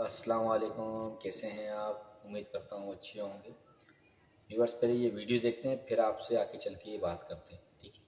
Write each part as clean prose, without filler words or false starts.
السلام علیکم، کیسے ہیں آپ؟ امید کرتا ہوں اچھے ہوں گے۔ ویورز پہلے یہ ویڈیو دیکھتے ہیں، پھر آپ سے آگے چل کے یہ بات کرتے ہیں، ٹھیک ہے؟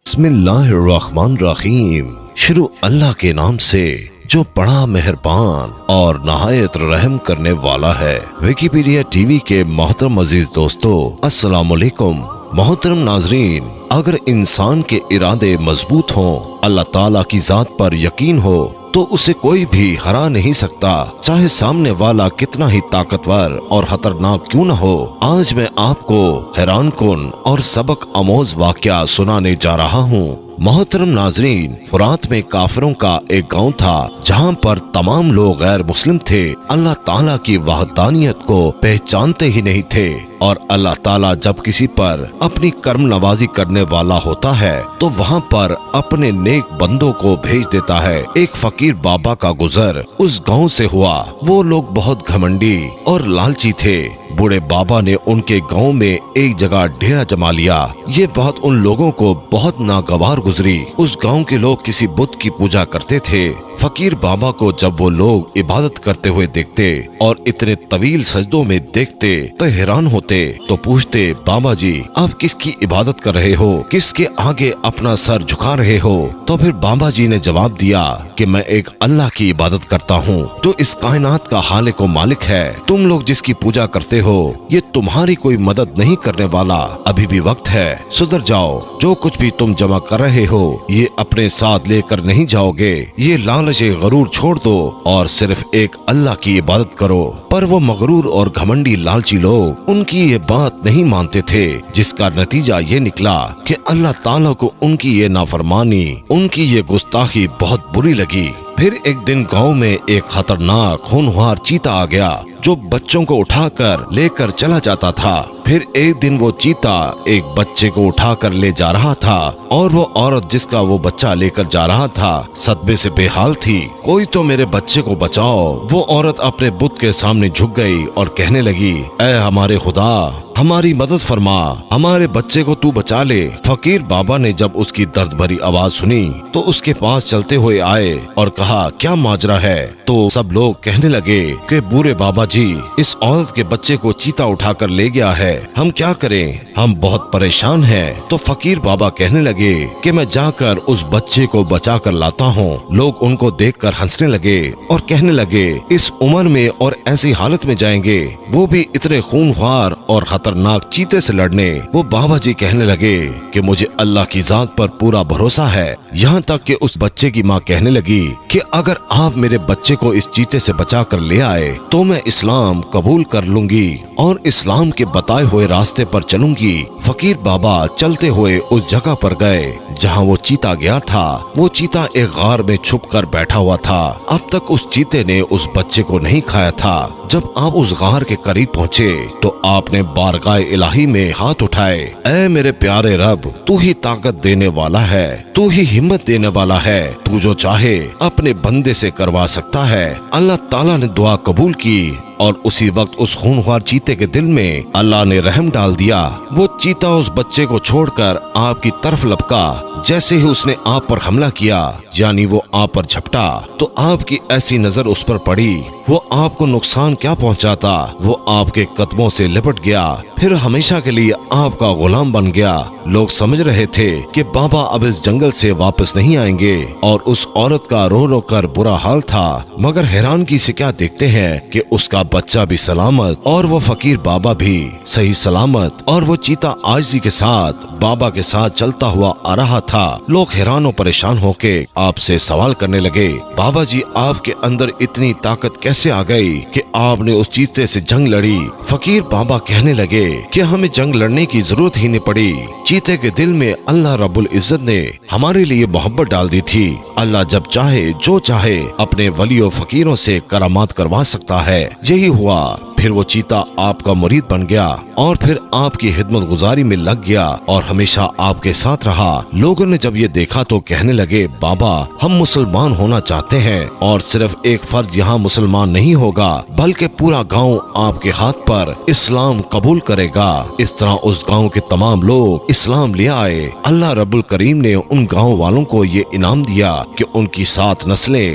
بسم اللہ الرحمن الرحیم۔ شروع اللہ کے نام سے جو بڑا مہربان اور نہایت رحم کرنے والا ہے۔ ویکیپیڈیا ٹی وی کے محترم عزیز دوستو، السلام علیکم۔ محترم ناظرین، اگر انسان کے ارادے مضبوط ہوں، اللہ تعالیٰ کی ذات پر یقین ہو تو اسے کوئی بھی ہرا نہیں سکتا، چاہے سامنے والا کتنا ہی طاقتور اور خطرناک کیوں نہ ہو۔ آج میں آپ کو حیران کن اور سبق آموز واقعہ سنانے جا رہا ہوں۔ محترم ناظرین، فرات میں کافروں کا ایک گاؤں تھا جہاں پر تمام لوگ غیر مسلم تھے، اللہ تعالیٰ کی وحدانیت کو پہچانتے ہی نہیں تھے، اور اللہ تعالیٰ جب کسی پر اپنی کرم نوازی کرنے والا ہوتا ہے تو وہاں پر اپنے نیک بندوں کو بھیج دیتا ہے۔ ایک فقیر بابا کا گزر اس گاؤں سے ہوا۔ وہ لوگ بہت گھمنڈی اور لالچی تھے۔ بوڑھے بابا نے ان کے گاؤں میں ایک جگہ ڈیرا جما لیا۔ یہ بات ان لوگوں کو بہت ناگوار گزری۔ اس گاؤں کے لوگ کسی بت کی پوجا کرتے تھے۔ فقیر بابا کو جب وہ لوگ عبادت کرتے ہوئے دیکھتے اور اتنے طویل سجدوں میں دیکھتے تو حیران ہوتے، تو پوچھتے، بابا جی آپ کس کی عبادت کر رہے ہو؟ کس کے آگے اپنا سر جھکا رہے ہو؟ تو پھر بابا جی نے جواب دیا کہ میں ایک اللہ کی عبادت کرتا ہوں جو اس کائنات کا خالق و مالک ہے۔ تم لوگ جس کی پوجا کرتے ہو یہ تمہاری کوئی مدد نہیں کرنے والا، ابھی بھی وقت ہے، سدھر جاؤ۔ جو کچھ بھی تم جمع کر رہے ہو یہ اپنے ساتھ لے کر نہیں جاؤ گے، یہ لالچ غرور چھوڑ دو اور صرف ایک اللہ کی عبادت کرو۔ پر وہ مغرور اور گھمنڈی لالچی لوگ ان کی یہ بات نہیں مانتے تھے، جس کا نتیجہ یہ نکلا کہ اللہ تعالیٰ کو ان کی یہ نافرمانی، ان کی یہ گستاخی بہت بری لگی۔ پھر ایک دن گاؤں میں ایک خطرناک ہونہار چیتا آ گیا جو بچوں کو اٹھا کر لے کر چلا جاتا تھا۔ پھر ایک دن وہ چیتا ایک بچے کو اٹھا کر لے جا رہا تھا، اور وہ عورت جس کا وہ بچہ لے کر جا رہا تھا صدمے سے بے حال تھی۔ کوئی تو میرے بچے کو بچاؤ۔ وہ عورت اپنے بت کے سامنے جھک گئی اور کہنے لگی، اے ہمارے خدا، ہماری مدد فرما، ہمارے بچے کو تو بچا لے۔ فقیر بابا نے جب اس کی درد بھری آواز سنی تو اس کے پاس چلتے ہوئے آئے اور کہا، کیا ماجرا ہے؟ تو سب لوگ کہنے لگے کہ بوڑھے بابا جی، اس عورت کے بچے کو چیتا اٹھا کر لے گیا ہے، ہم کیا کریں؟ ہم بہت پریشان ہیں۔ تو فقیر بابا کہنے لگے کہ میں جا کر اس بچے کو بچا کر لاتا ہوں۔ لوگ ان کو دیکھ کر ہنسنے لگے اور کہنے لگے، اس عمر میں اور ایسی حالت میں جائیں گے، وہ بھی اتنے خونخوار اور خطرناک چیتے سے لڑنے۔ وہ بابا جی کہنے لگے کہ مجھے اللہ کی ذات پر پورا بھروسہ ہے۔ یہاں تک کہ اس بچے کی ماں کہنے لگی کہ اگر آپ میرے بچے کو اس چیتے سے بچا کر لے آئے تو میں اسلام قبول کر لوں گی اور اسلام کے بتائے ہوئے راستے پر چلوں گی۔ فقیر بابا چلتے ہوئے اس جگہ پر گئے جہاں وہ چیتا گیا تھا۔ وہ چیتا ایک غار میں چھپ کر بیٹھا ہوا تھا۔ اب تک اس چیتے نے اس بچے کو نہیں کھایا تھا۔ جب آپ اس غار کے قریب پہنچے تو آپ نے بارگاہ الہی میں ہاتھ اٹھائے، اے میرے پیارے رب، تو ہی طاقت دینے والا ہے، تو ہی ہمت دینے والا ہے، تو جو چاہے اپنے بندے سے کروا سکتا ہے۔ اللہ تعالیٰ نے دعا قبول کی اور اسی وقت اس خونخوار چیتے کے دل میں اللہ نے رحم ڈال دیا۔ وہ چیتا اس بچے کو چھوڑ کر آپ کی طرف لپکا۔ جیسے ہی اس نے آپ پر حملہ کیا، یعنی وہ آپ پر جھپٹا، تو آپ کی ایسی نظر اس پر پڑی، وہ آپ کو نقصان کیا پہنچاتا، وہ آپ کے قدموں سے لپٹ گیا، پھر ہمیشہ کے لیے آپ کا غلام بن گیا۔ لوگ سمجھ رہے تھے کہ بابا اب اس جنگل سے واپس نہیں آئیں گے، اور اس عورت کا رو رو کر برا حال تھا، مگر حیرانگی سے کیا دیکھتے ہیں کہ اس کا بچہ بھی سلامت اور وہ فقیر بابا بھی صحیح سلامت، اور وہ چیتا عاجزی کے ساتھ بابا کے ساتھ چلتا ہوا آ رہا تھا۔ لوگ حیران و پریشان ہو کے آپ سے سوال کرنے لگے، بابا جی آپ کے اندر اتنی طاقت کیسے آ گئی کہ آپ نے اس چیتے سے جنگ لڑی؟ فقیر بابا کہنے لگے کہ ہمیں جنگ لڑنے کی ضرورت ہی نہیں پڑی۔ چیتے کے دل میں اللہ رب العزت نے ہمارے لیے محبت ڈال دی تھی۔ اللہ جب چاہے جو چاہے اپنے ولی و فقیروں سے کرامات کروا سکتا ہے۔ یہی ہوا، پھر وہ چیتا آپ کا مرید بن گیا اور پھر آپ کی خدمت گزاری میں لگ گیا اور ہمیشہ آپ کے ساتھ رہا۔ لوگوں نے جب یہ دیکھا تو کہنے لگے، بابا ہم مسلمان ہونا چاہتے ہیں، اور صرف ایک فرد یہاں مسلمان نہیں ہوگا بلکہ پورا گاؤں آپ کے ہاتھ پر اسلام قبول کرے گا۔ اس طرح اس گاؤں کے تمام لوگ اسلام لے آئے۔ اللہ رب الکریم نے ان گاؤں والوں کو یہ انعام دیا کہ ان کی 7 نسلیں